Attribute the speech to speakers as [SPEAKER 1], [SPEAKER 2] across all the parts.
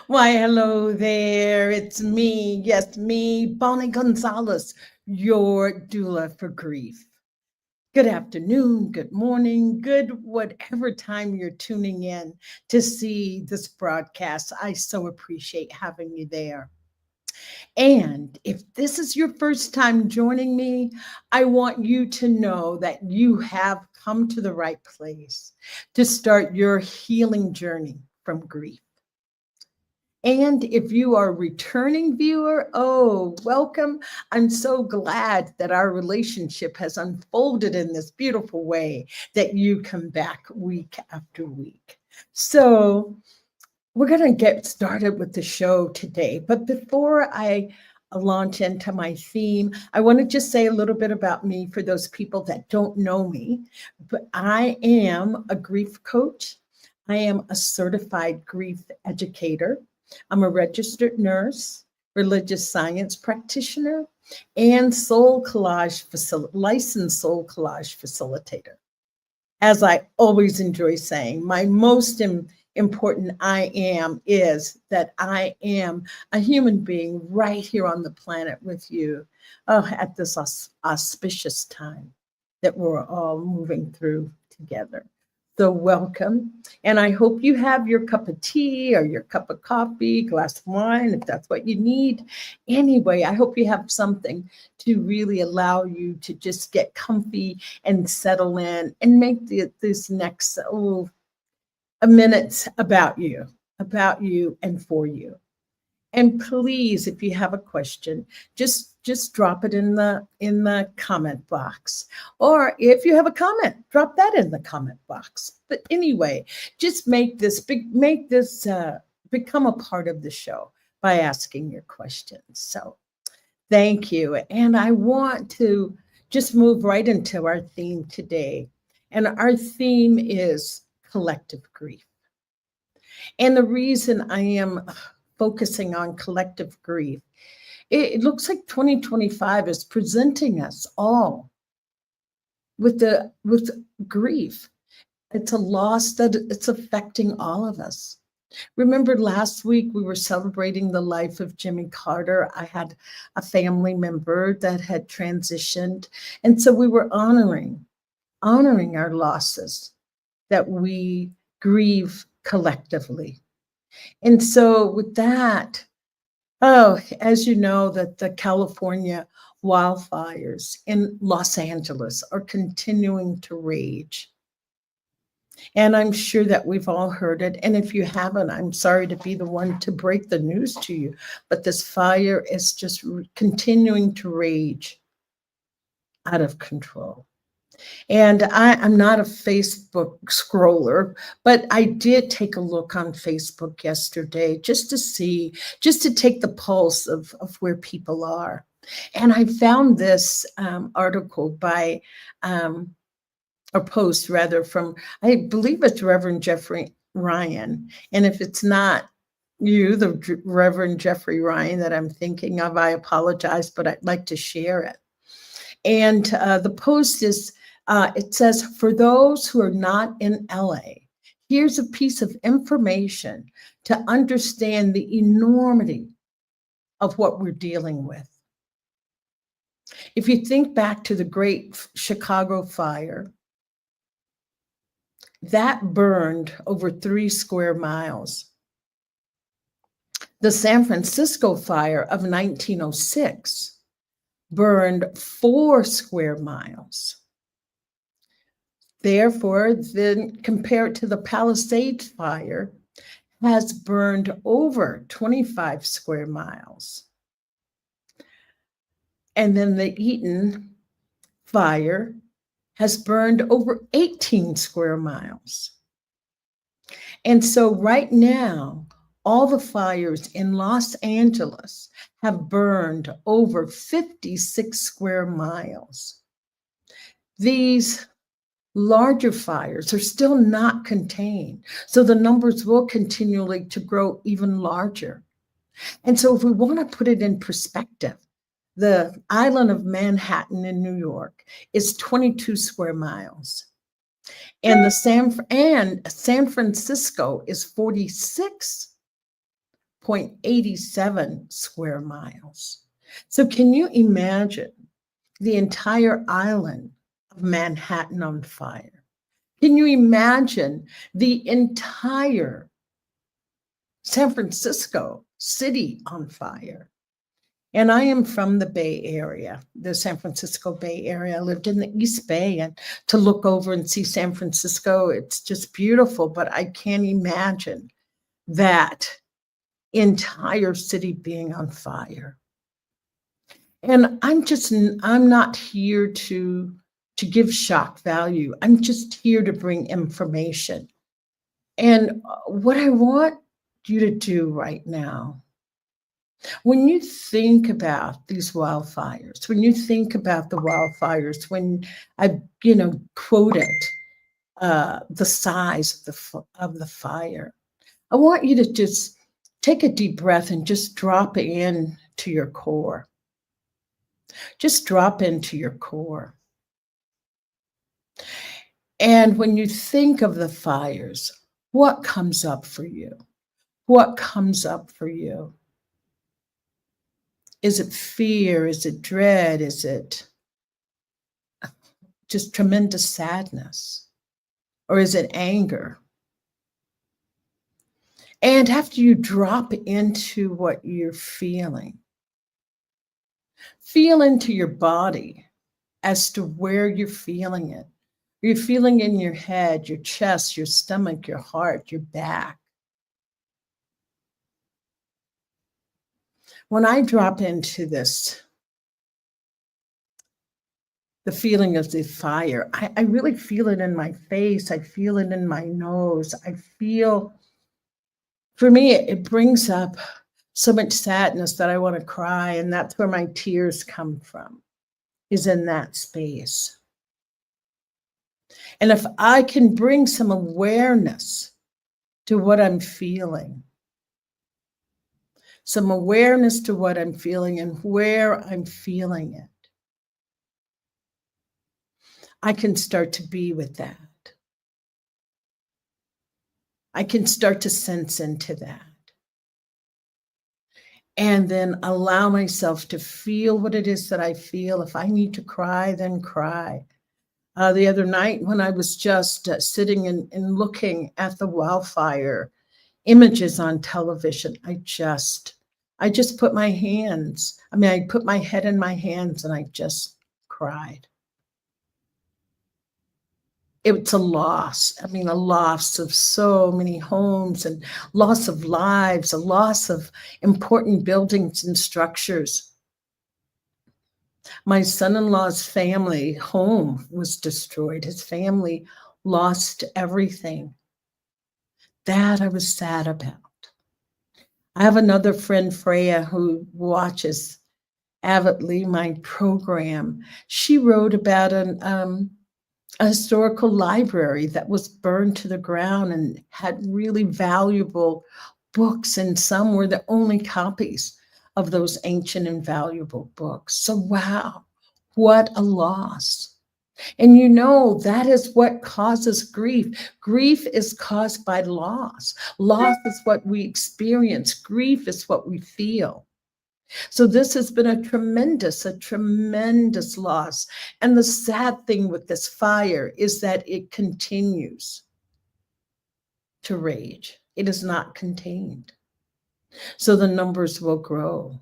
[SPEAKER 1] Why, hello there. It's me. Yes, me, Bonnie Gonzalez, your doula for grief. Good afternoon, good morning, good whatever time you're tuning in to see this broadcast. I so appreciate having you there. And if this is your first time joining me, I want you to know that you have come to the right place to start your healing journey from grief. And if you are a returning viewer, oh, welcome. I'm so glad that our relationship has unfolded in this beautiful way that you come back week after week. So, we're going to get started with the show today. But before I launch into my theme, I want to just say a little bit about me for those people that don't know me. But I am a grief coach. I am a certified grief educator. I'm a registered nurse, religious science practitioner, and licensed soul collage facilitator. As I always enjoy saying, my most important I am is that I am a human being right here on the planet with you at this auspicious time that we're all moving through together. So welcome. And I hope you have your cup of tea or your cup of coffee, glass of wine, if that's what you need. Anyway, I hope you have something to really allow you to just get comfy and settle in and make this next a minute about you and for you. And please, if you have a question, just drop it in the comment box. Or if you have a comment, drop that in the comment box. But anyway, just make this become a part of the show by asking your questions. So thank you. And I want to just move right into our theme today. And our theme is collective grief. And the reason I am focusing on collective grief, it looks like 2025 is presenting us all with grief. It's a loss that it's affecting all of us. Remember last week we were celebrating the life of Jimmy Carter. I had a family member that had transitioned. And so we were honoring our losses that we grieve collectively. And so with that, as you know, that the California wildfires in Los Angeles are continuing to rage. And I'm sure that we've all heard it. And if you haven't, I'm sorry to be the one to break the news to you, but this fire is just continuing to rage out of control. And I'm not a Facebook scroller, but I did take a look on Facebook yesterday just to take the pulse of where people are. And I found this article by, or post rather, from, I believe it's Reverend Jeffrey Ryan. And if it's not you, the Reverend Jeffrey Ryan that I'm thinking of, I apologize, but I'd like to share it. And the post is, it says, for those who are not in LA, here's a piece of information to understand the enormity of what we're dealing with. If you think back to the Great Chicago Fire, that burned over 3 square miles. The San Francisco Fire of 1906 burned 4 square miles. Therefore, then compared to the Palisades Fire, has burned over 25 square miles. And then the Eaton Fire has burned over 18 square miles. And so right now, all the fires in Los Angeles have burned over 56 square miles. These larger fires are still not contained, so the numbers will continually to grow even larger. And so if we want to put it in perspective, the island of Manhattan in New York is 22 square miles. And San Francisco is 46 1.87 square miles. So can you imagine the entire island of Manhattan on fire? Can you imagine the entire San Francisco city on fire? And I am from the Bay Area, the San Francisco Bay Area. I lived in the East Bay, and to look over and see San Francisco, it's just beautiful, but I can't imagine that entire city being on fire. And I'm not here to give shock value. I'm just here to bring information. And what I want you to do right now, when you think about these wildfires, when you think about the wildfires, when I, quoted the size of the fire, I want you to just take a deep breath and just drop in to your core. Just drop into your core. And when you think of the fires, what comes up for you? What comes up for you? Is it fear? Is it dread? Is it just tremendous sadness? Or is it anger? And after you drop into what you're feeling, feel into your body as to where you're feeling it. You're feeling in your head, your chest, your stomach, your heart, your back. When I drop into this, the feeling of the fire, I really feel it in my face. I feel it in my nose. I feel, for me, it brings up so much sadness that I want to cry. And that's where my tears come from, is in that space. And if I can bring some awareness to what I'm feeling, some awareness to what I'm feeling and where I'm feeling it, I can start to be with that. I can start to sense into that. And then allow myself to feel what it is that I feel. If I need to cry, then cry. The other night when I was just sitting and looking at the wildfire images on television, I just put my hands, I put my head in my hands and I just cried. It's a loss. A loss of so many homes and loss of lives, a loss of important buildings and structures. My son-in-law's family home was destroyed. His family lost everything. That I was sad about. I have another friend, Freya, who watches avidly my program. She wrote about a historical library that was burned to the ground and had really valuable books, and some were the only copies of those ancient and valuable books. So wow, what a loss. And that is what causes grief. Grief is caused by loss. Loss is what we experience. Grief is what we feel. So this has been a tremendous loss. And the sad thing with this fire is that it continues to rage. It is not contained. So the numbers will grow.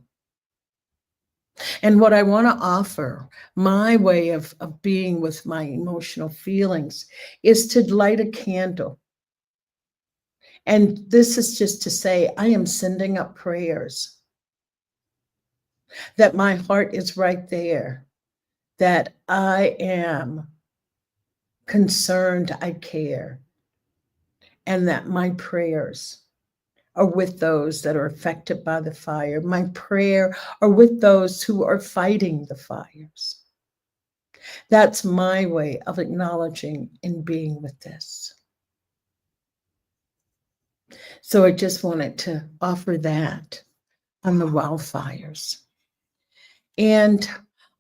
[SPEAKER 1] And what I want to offer, my way of being with my emotional feelings, is to light a candle. And this is just to say, I am sending up prayers, that my heart is right there, that I am concerned, I care, and that my prayers are with those that are affected by the fire. My prayer are with those who are fighting the fires. That's my way of acknowledging and being with this. So I just wanted to offer that on the wildfires. And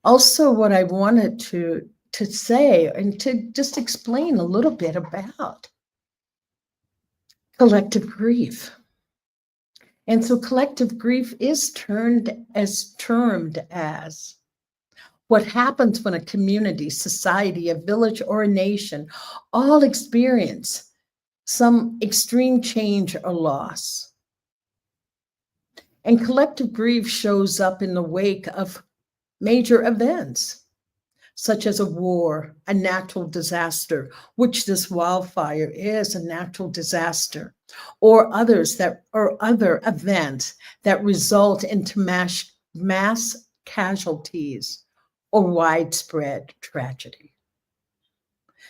[SPEAKER 1] also what I wanted to say and to just explain a little bit about collective grief. And so collective grief is termed as what happens when a community, society, a village, or a nation all experience some extreme change or loss. And collective grief shows up in the wake of major events, such as a war, a natural disaster, which this wildfire is a natural disaster, or other events that result into mass casualties or widespread tragedy.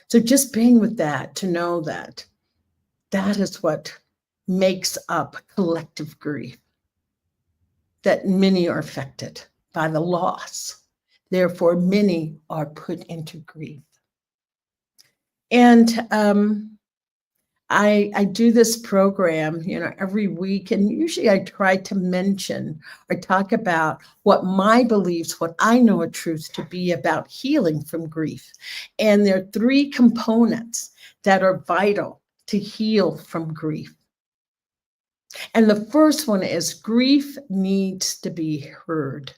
[SPEAKER 1] So just being with that, to know that that is what makes up collective grief, that many are affected by the loss. Therefore, many are put into grief. And I do this program, every week, and usually I try to mention or talk about what my beliefs, what I know a truth to be about healing from grief. And there are 3 components that are vital to heal from grief. And the first one is grief needs to be heard.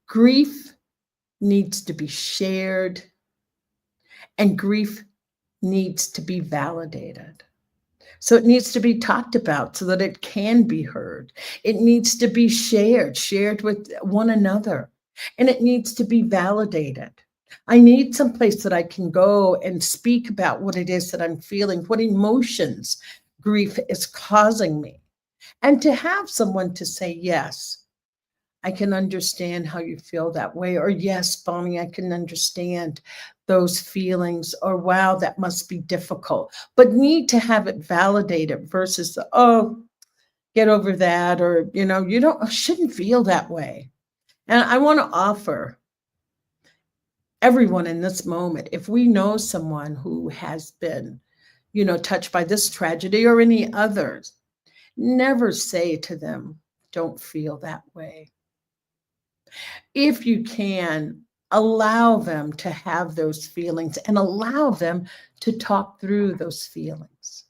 [SPEAKER 1] Grief needs to be shared, and grief needs to be validated. So it needs to be talked about so that it can be heard. It needs to be shared with one another, and it needs to be validated. I need some place that I can go and speak about what it is that I'm feeling, what emotions grief is causing me, and to have someone to say, yes, I can understand how you feel that way, or yes, Bonnie, I can understand those feelings, or wow, that must be difficult, but need to have it validated versus, oh, get over that, or, you shouldn't feel that way. And I want to offer everyone in this moment, if we know someone who has been, touched by this tragedy or any others, never say to them, don't feel that way. If you can, allow them to have those feelings and allow them to talk through those feelings.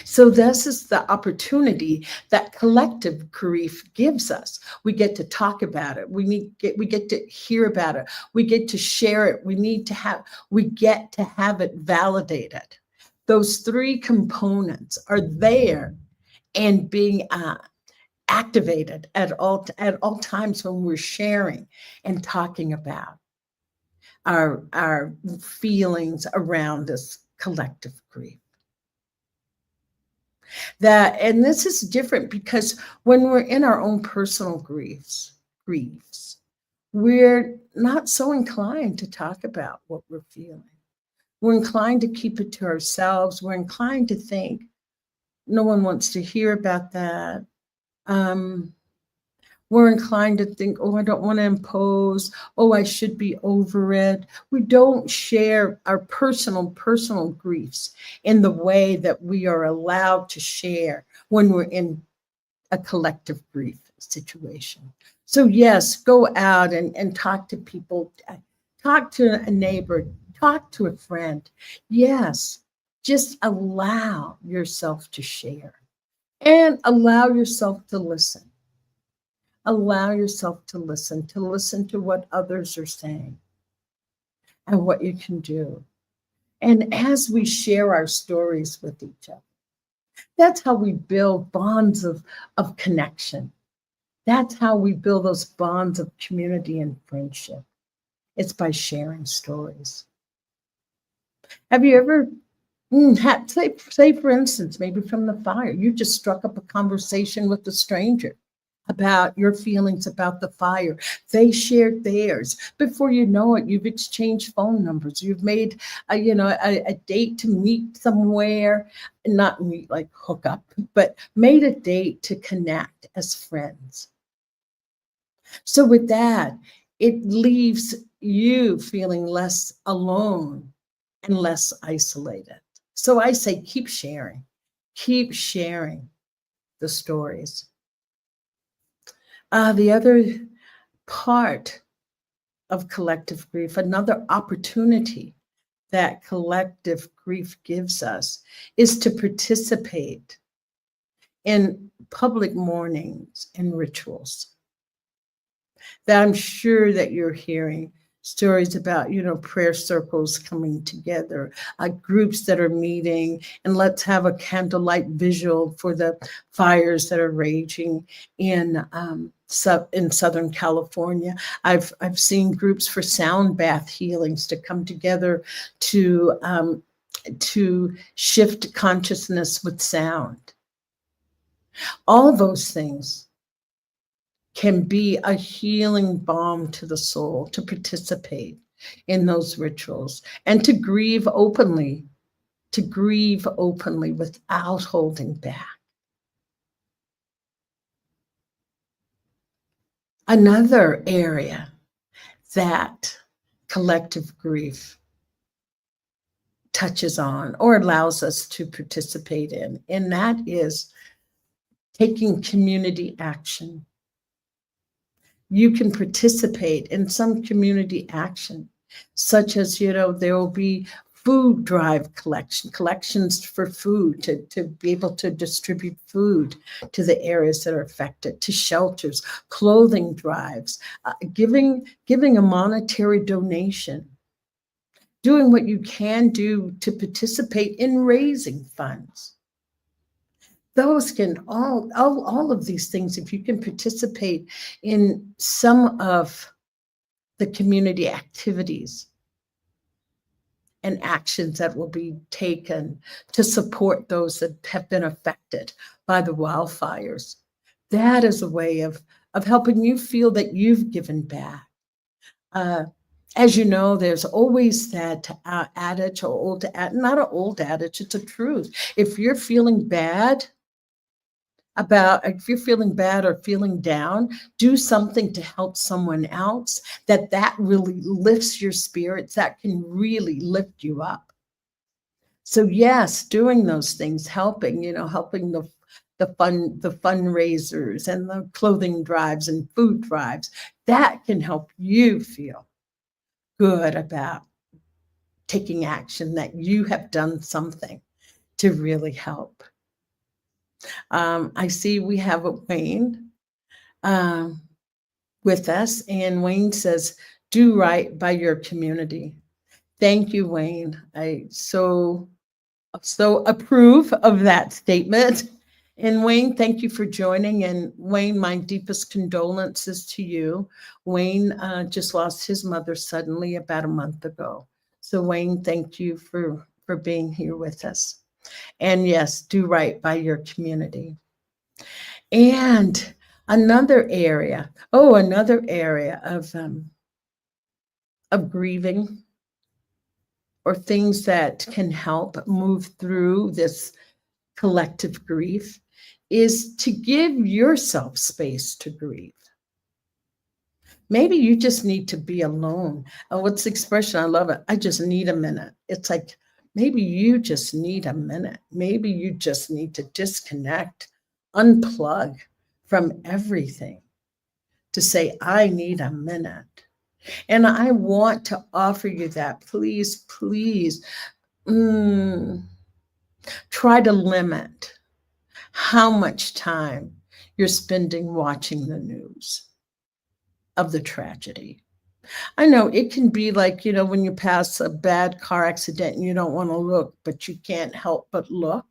[SPEAKER 1] So this is the opportunity that collective grief gives us. We get to talk about it. We get to hear about it. We get to share it. We get to have it validated. Those 3 components are there and being activated at all times when we're sharing and talking about our feelings around this collective grief. And this is different because when we're in our own personal griefs, we're not so inclined to talk about what we're feeling. We're inclined to keep it to ourselves. We're inclined to think, no one wants to hear about that. We're inclined to think, oh, I don't want to impose. Oh, I should be over it. We don't share our personal griefs in the way that we are allowed to share when we're in a collective grief situation. So yes, go out and talk to people, talk to a neighbor, talk to a friend. Yes, just allow yourself to share and allow yourself to listen. Allow yourself to listen to what others are saying and what you can do. And as we share our stories with each other, that's how we build bonds of connection. That's how we build those bonds of community and friendship. It's by sharing stories. Have you ever say for instance, maybe from the fire, you just struck up a conversation with a stranger about your feelings about the fire. They shared theirs. Before you know it, you've exchanged phone numbers. You've made a date to meet somewhere, not meet like hook up, but made a date to connect as friends. So with that, it leaves you feeling less alone and less isolated. So I say, keep sharing the stories. The other part of collective grief, another opportunity that collective grief gives us, is to participate in public mournings and rituals. That I'm sure that you're hearing stories about, prayer circles coming together, groups that are meeting, and let's have a candlelight visual for the fires that are raging in Southern California. I've seen groups for sound bath healings to come together to shift consciousness with sound. All those things can be a healing balm to the soul, to participate in those rituals and to grieve openly without holding back. Another area that collective grief touches on or allows us to participate in, and that is taking community action. You can participate in some community action, such as, there will be food drive collections for food, to be able to distribute food to the areas that are affected, to shelters, clothing drives, giving a monetary donation, doing what you can do to participate in raising funds. Those can all of these things, if you can participate in some of the community activities and actions that will be taken to support those that have been affected by the wildfires, that is a way of helping you feel that you've given back. As you know, there's always that adage, or not an old adage, it's a truth. If you're feeling bad or feeling down, do something to help someone else, that really lifts your spirits, that can really lift you up. So yes, doing those things, helping the fundraisers and the clothing drives and food drives, that can help you feel good about taking action, that you have done something to really help. I see we have Wayne with us, and Wayne says, do right by your community. Thank you, Wayne. I so approve of that statement. And Wayne, thank you for joining. And Wayne, my deepest condolences to you. Wayne just lost his mother suddenly about a month ago. So Wayne, thank you for being here with us. And yes, do right by your community. And another area of grieving, or things that can help move through this collective grief, is to give yourself space to grieve. Maybe you just need to be alone. What's the expression? I love it. I just need a minute. It's like, maybe you just need a minute. Maybe you just need to disconnect, unplug from everything, to say, I need a minute. And I want to offer you that. Please, try to limit how much time you're spending watching the news of the tragedy. I know it can be like, when you pass a bad car accident and you don't want to look, but you can't help but look.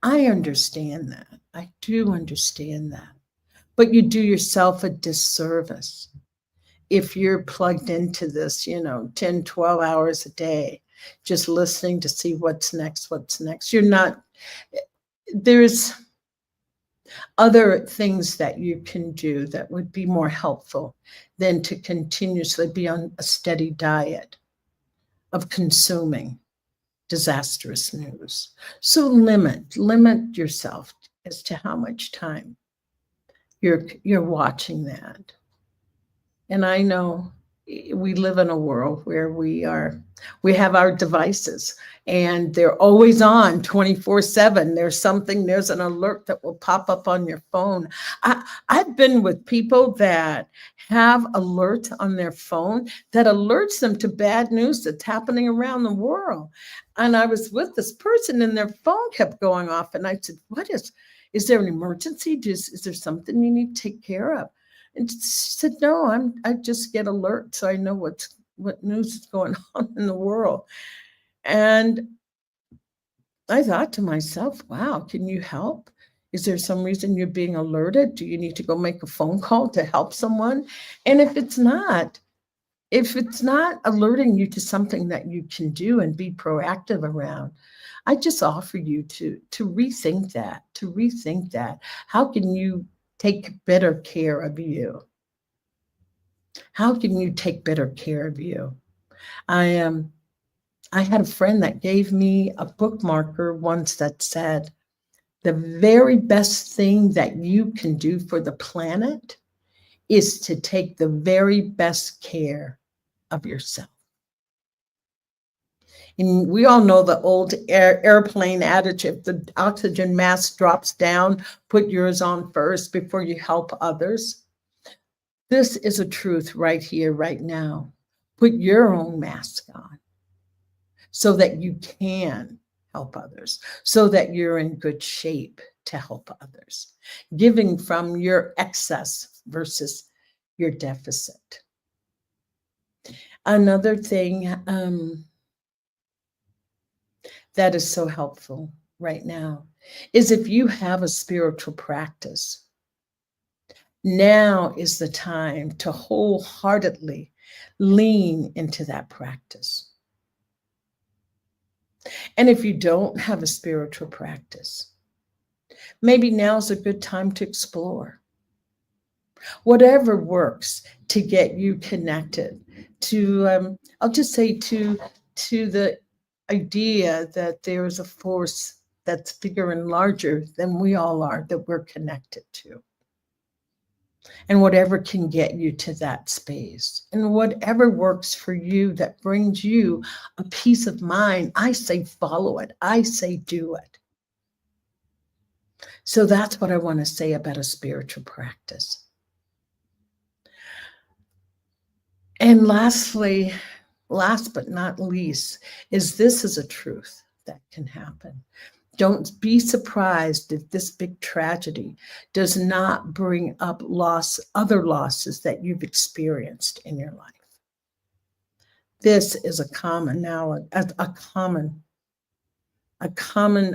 [SPEAKER 1] I understand that. I do understand that. But you do yourself a disservice if you're plugged into this, 10, 12 hours a day, just listening to see what's next. There's other things that you can do that would be more helpful than to continuously be on a steady diet of consuming disastrous news. So limit yourself as to how much time you're watching that. And I know we live in a world where we have our devices and they're always on 24/7. There's an alert that will pop up on your phone. I've been with people that have alerts on their phone that alerts them to bad news that's happening around the world. And I was with this person and their phone kept going off. And I said, Is there an emergency? Is there something you need to take care of? And she said, no, I just get alerts so I know what news is going on in the world. And I thought to myself, wow, can you help? Is there some reason you're being alerted? Do you need to go make a phone call to help someone? And if it's not alerting you to something that you can do and be proactive around, I just offer you to rethink that. How can you take better care of you? How can you take better care of you? I had a friend that gave me a bookmarker once that said, the very best thing that you can do for the planet is to take the very best care of yourself. And we all know the old airplane adage, if the oxygen mask drops down, put yours on first before you help others. This is a truth right here, right now. Put your own mask on so that you can help others, so that you're in good shape to help others. Giving from your excess versus your deficit. Another thing that is so helpful right now is if you have a spiritual practice, now is the time to wholeheartedly lean into that practice. And if you don't have a spiritual practice, maybe now's a good time to explore. Whatever works to get you connected to, I'll just say to the idea that there is a force that's bigger and larger than we all are, that we're connected to. And whatever can get you to that space, and whatever works for you that brings you a peace of mind, I say follow it. I say do it. So that's what I want to say about a spiritual practice. And lastly, last but not least, this is a truth that can happen. Don't be surprised if this big tragedy does not bring up other losses that you've experienced in your life. This is a common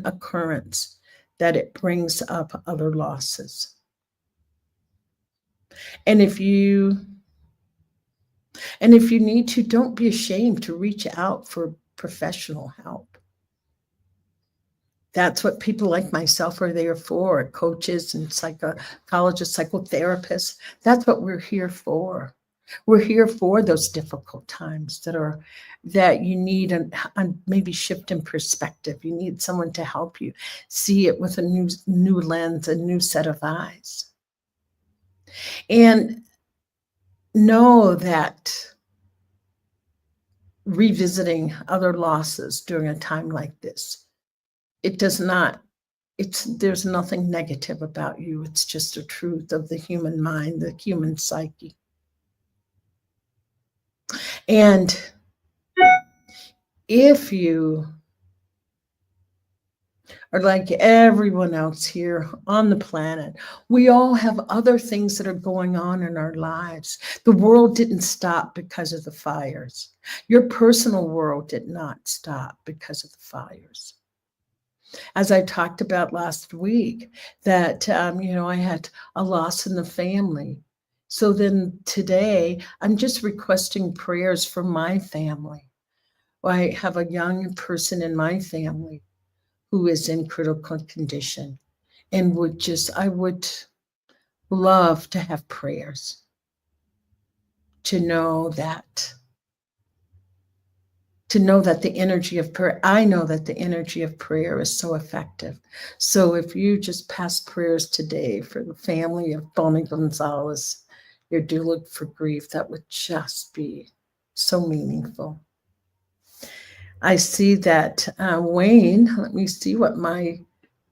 [SPEAKER 1] occurrence that it brings up other losses. And if you need to, don't be ashamed to reach out for professional help. That's what people like myself are there for, coaches and psychologists, psychotherapists. That's what we're here for. We're here for those difficult times that you need a maybe shift in perspective. You need someone to help you see it with a new lens, a new set of eyes. And know that revisiting other losses during a time like this, there's nothing negative about you. It's just a truth of the human mind, the human psyche. And if you are like everyone else here on the planet, we all have other things that are going on in our lives. The world didn't stop because of the fires. Your personal world did not stop because of the fires. As I talked about last week, that, I had a loss in the family. So then today, I'm just requesting prayers for my family. I have a young person in my family who is in critical condition, and I would love to have prayers to know that the energy of prayer, I know that the energy of prayer is so effective. So if you just pass prayers today for the family of Bonnie Gonzalez, your doula for grief, that would just be so meaningful. I see that Wayne, let me see what my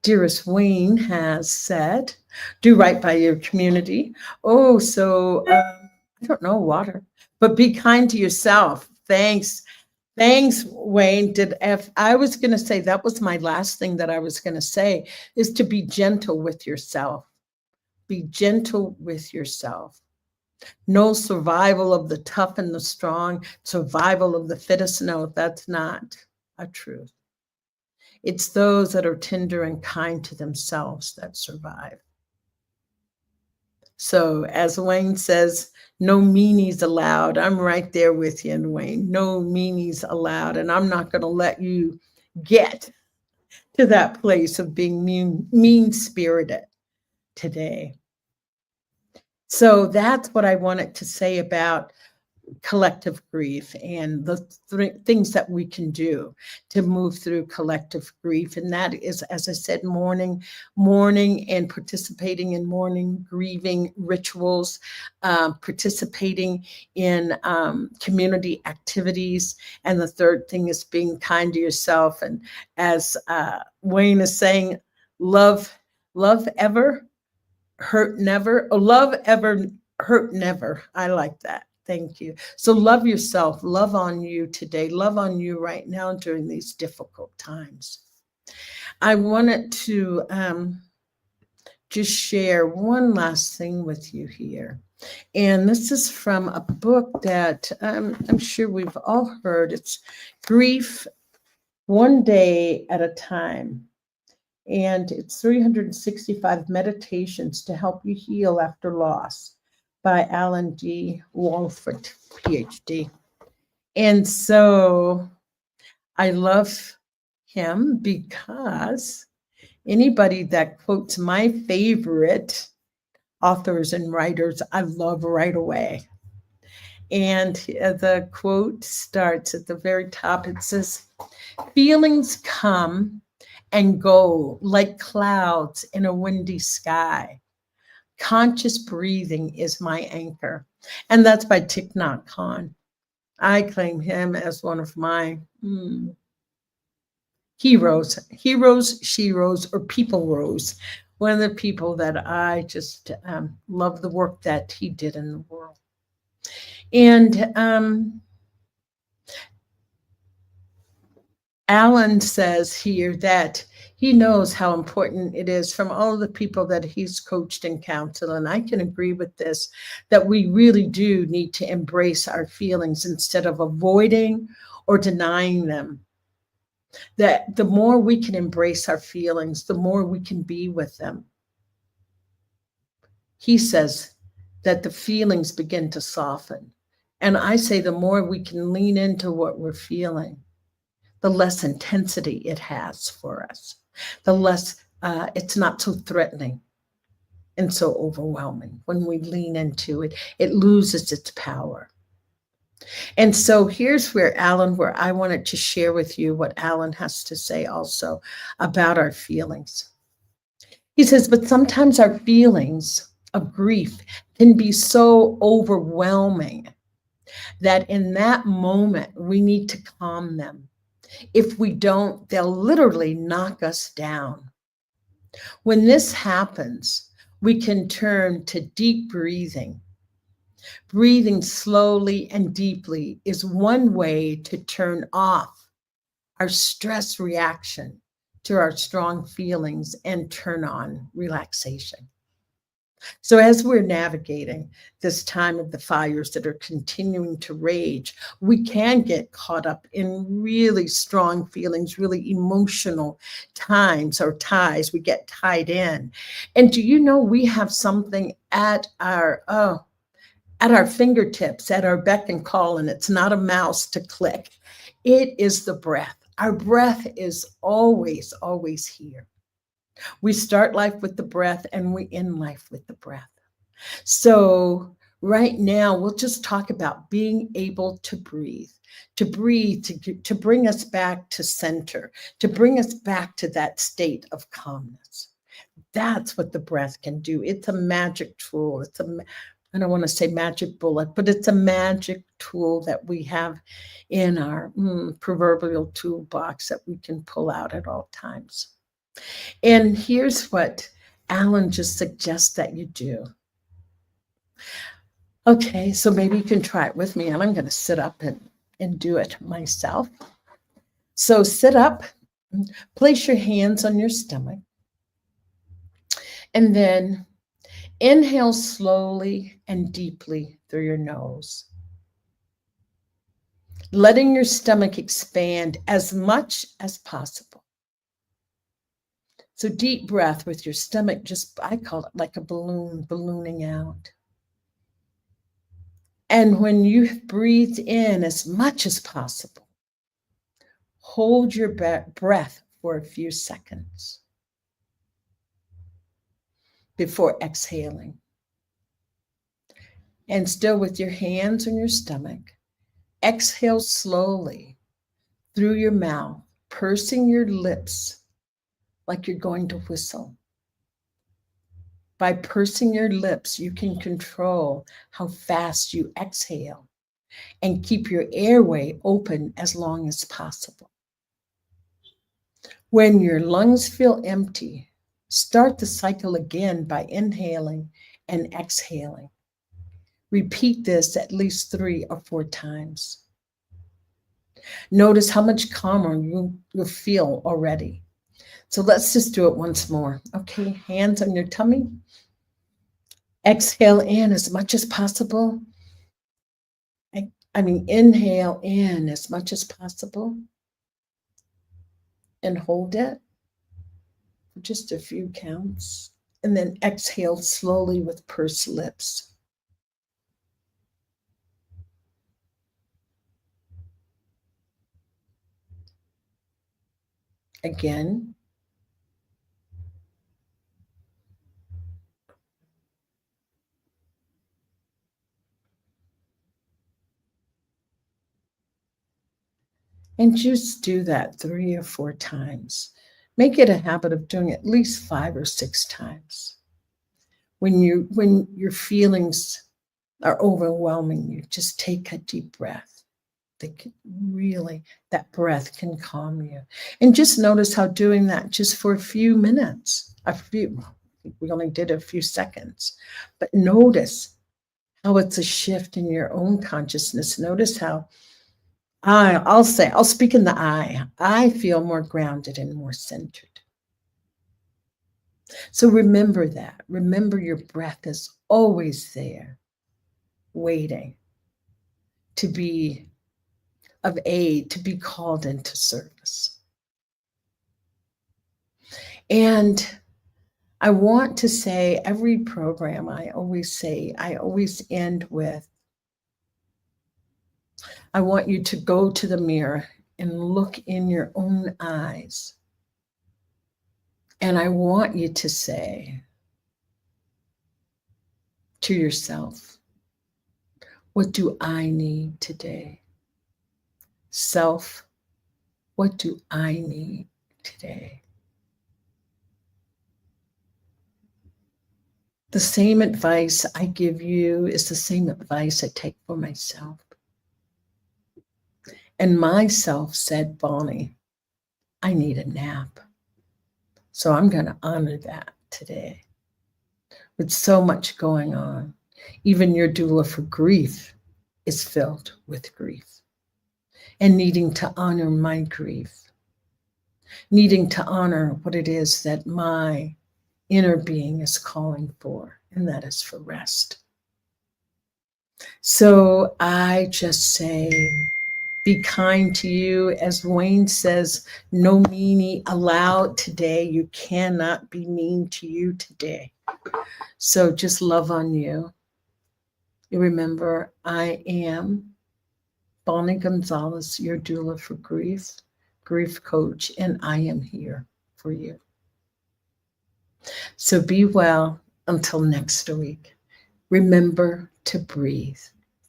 [SPEAKER 1] dearest Wayne has said. Do right by your community. Oh, so I don't know, water, but be kind to yourself. Thanks. Thanks, Wayne. If I was going to say, that was my last thing that I was going to say, is to be gentle with yourself. Be gentle with yourself. No survival of the tough and the strong, survival of the fittest. No, that's not a truth. It's those that are tender and kind to themselves that survive. So as Wayne says, no meanies allowed. I'm right there with you, Wayne. No meanies allowed. And I'm not going to let you get to that place of being mean-spirited today. So that's what I wanted to say about collective grief and the things that we can do to move through collective grief. And that is, as I said, mourning and participating in mourning, grieving rituals, participating in community activities. And the third thing is being kind to yourself. And as Wayne is saying, love ever, hurt never. Love ever, hurt never. I like that. Thank you. So love yourself, love on you today, love on you right now during these difficult times. I wanted to just share one last thing with you here. And this is from a book that I'm sure we've all heard. It's Grief One Day at a Time. And it's 365 meditations to help you heal after loss, by Alan D. Walford, PhD. And so I love him because anybody that quotes my favorite authors and writers, I love right away. And the quote starts at the very top. It says, "Feelings come and go like clouds in a windy sky. Conscious breathing is my anchor." And that's by Thich Nhat Hanh. I claim him as one of my heroes, sheroes, or people rose. One of the people that I just love the work that he did in the world. And Alan says here that he knows how important it is from all of the people that he's coached and counseled. And I can agree with this, that we really do need to embrace our feelings instead of avoiding or denying them. That the more we can embrace our feelings, the more we can be with them. He says that the feelings begin to soften. And I say the more we can lean into what we're feeling, the less intensity it has for us, the less it's not so threatening and so overwhelming. When we lean into it, it loses its power. And so here's where I wanted to share with you what Alan has to say also about our feelings. He says, but sometimes our feelings of grief can be so overwhelming that in that moment, we need to calm them. If we don't, they'll literally knock us down. When this happens, we can turn to deep breathing. Breathing slowly and deeply is one way to turn off our stress reaction to our strong feelings and turn on relaxation. So as we're navigating this time of the fires that are continuing to rage, we can get caught up in really strong feelings, really emotional times or ties. We get tied in. And do you know we have something at our fingertips, at our beck and call, and it's not a mouse to click. It is the breath. Our breath is always, always here. We start life with the breath and we end life with the breath. So right now, we'll just talk about being able to breathe, to bring us back to center, to bring us back to that state of calmness. That's what the breath can do. It's a magic tool. I don't want to say magic bullet, but it's a magic tool that we have in our proverbial toolbox that we can pull out at all times. And here's what Alan just suggests that you do. Okay, so maybe you can try it with me, and I'm going to sit up and do it myself. So sit up, place your hands on your stomach, and then inhale slowly and deeply through your nose, letting your stomach expand as much as possible. So deep breath with your stomach, just, I call it like a balloon, ballooning out. And when you breathe in as much as possible, hold your breath for a few seconds before exhaling. And still with your hands on your stomach, exhale slowly through your mouth, pursing your lips like you're going to whistle. By pursing your lips, you can control how fast you exhale and keep your airway open as long as possible. When your lungs feel empty, start the cycle again by inhaling and exhaling. Repeat this at least 3 or 4 times. Notice how much calmer you'll feel already. So let's just do it once more. Okay, hands on your tummy. Exhale in as much as possible. Inhale in as much as possible. And hold it for just a few counts. And then exhale slowly with pursed lips. Again. And just do that 3 or 4 times. Make it a habit of doing it at least 5 or 6 times. When your feelings are overwhelming you, just take a deep breath. That breath can calm you. And just notice how doing that just for a few minutes, we only did a few seconds, but notice how it's a shift in your own consciousness. Notice how I'll speak in the I feel more grounded and more centered. So remember that. Remember your breath is always there, waiting to be of aid, to be called into service. And I want to say, every program I always end with, I want you to go to the mirror and look in your own eyes. And I want you to say to yourself, what do I need today? Self, what do I need today? The same advice I give you is the same advice I take for myself. And myself said, Bonnie, I need a nap. So I'm going to honor that today. With so much going on, even your doula for grief is filled with grief. And needing to honor my grief, needing to honor what it is that my inner being is calling for, and that is for rest. So I just say, be kind to you. As Wayne says, no meanie allowed today. You cannot be mean to you today. So just love on you. You remember, I am Bonnie Gonzalez, your doula for grief, grief coach, and I am here for you. So be well until next week. Remember to breathe.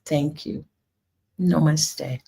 [SPEAKER 1] Thank you. Namaste.